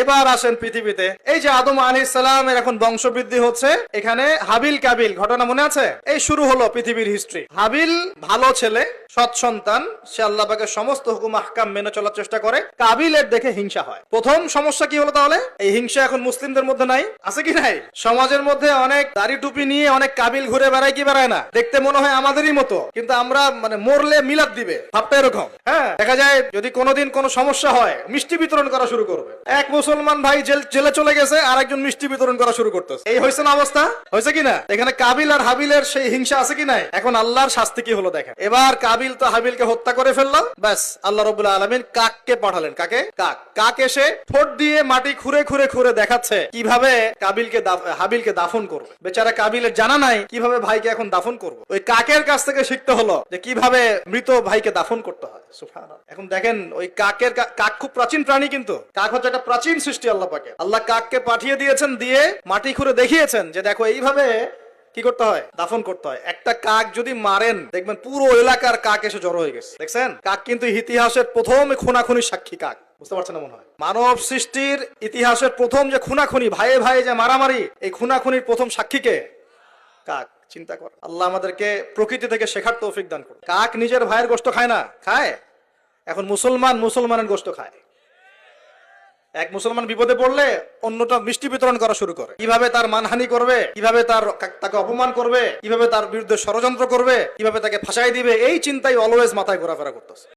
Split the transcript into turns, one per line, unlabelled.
এবার আসেন পৃথিবীতে, এই যে আদম আলাইহিস সালামের এখন বংশবৃদ্ধি হচ্ছে, এখানে হাবিল কাবিল ঘটনা মনে আছে? এই শুরু হলো পৃথিবীর হিস্ট্রি। হাবিল ভালো ছেলে, সৎ সন্তান, সে আল্লাহ পাকের সমস্ত হুকুম আহকাম মেনে চলার চেষ্টা করে। কাবিলের দেখে হিংসা হয়। প্রথম সমস্যা কি হলো তাহলে? এই হিংসা এখন মুসলিমদের মধ্যে নাই, আছে কি নাই? সমাজের মধ্যে অনেক দাড়ি টুপি নিয়ে অনেক কাবিল ঘুরে বেড়ায় কি বেড়ায় না? দেখতে মনে হয় আমাদেরই মতো, কিন্তু আমরা মানে মরলে মিলাদ দিবে, ভাবটা এরকম। হ্যাঁ, দেখা যায় যদি কোনোদিন কোনো সমস্যা হয় মিষ্টি বিতরণ করা শুরু করবে। এক মুসলমান ভাই জেলে চলে গেছে, আর একজন মিষ্টি বিতরণ করা শুরু করতেছে। এই হয়েছে না অবস্থা? হয়েছে কিনা? এখানে কাবিল আর হাবিলের সেই হিংসা আছে কি নাই? এখন আল্লাহর শাস্তি কি হলো দেখেন। এবার কাবিল তো হাবিলকে হত্যা করে ফেললো, ব্যাস আল্লাহ রাব্বুল আলামিন কাককে পাঠালেন। কাকে? কাক এসে ঠোঁট দিয়ে মাটি খুঁড়ে খুঁড়ে খুঁড়ে দেখাচ্ছে কিভাবে হাবিলকে দাফন করবে। বেচারা কাবিলের জানা নাই কিভাবে ভাইকে এখন দাফন করবো। ওই কাকের কাছ থেকে শিখতে হলো যে কিভাবে মৃত ভাইকে দাফন করতে হয়। সুবহানাল্লাহ। এখন দেখেন ওই কাক খুব প্রাচীন প্রাণী, কিন্তু কাক হচ্ছে একটা প্রাচীন সৃষ্টি আল্লাহ পাকের। আল্লাহ কাককে পাঠিয়ে দিয়েছেন, দিয়ে মাটি খুঁড়ে দেখিয়েছেন যে দেখো এইভাবে কি করতে হয়, দাফন করতে হয়। একটা কাক যদি মারেন দেখবেন পুরো এলাকার কাক এসে জড়ো হয়ে গেছে। দেখছেন, কাক কিন্তু ইতিহাসের প্রথম খুনাখুনি সাক্ষী কাক। বুঝতে পারছেন না মনে হয়? মানব সৃষ্টির ইতিহাসের প্রথম যে খুনাখুনি, ভাইয়ে ভাইয়ে যে মারামারি, এই খুনাখুনির প্রথম সাক্ষীকে কাক। চিন্তা কর, আল্লাহ আমাদেরকে প্রকৃতি থেকে শেখার তৌফিক দান করুন। কাক নিজের ভাইয়ের গোশত খায় না? খায়। এখন মুসলমানের গোশত খায়। এক মুসলমান বিপদে পড়লে অন্যটা মিষ্টি বিতরণ করা শুরু করে। কিভাবে তার মানহানি করবে, কিভাবে তাকে অপমান করবে, কিভাবে তার বিরুদ্ধে ষড়যন্ত্র করবে, কিভাবে তাকে ফাঁসাই দিবে, এই চিন্তাই অলওয়েজ মাথায় ঘোরাফেরা করতেছে।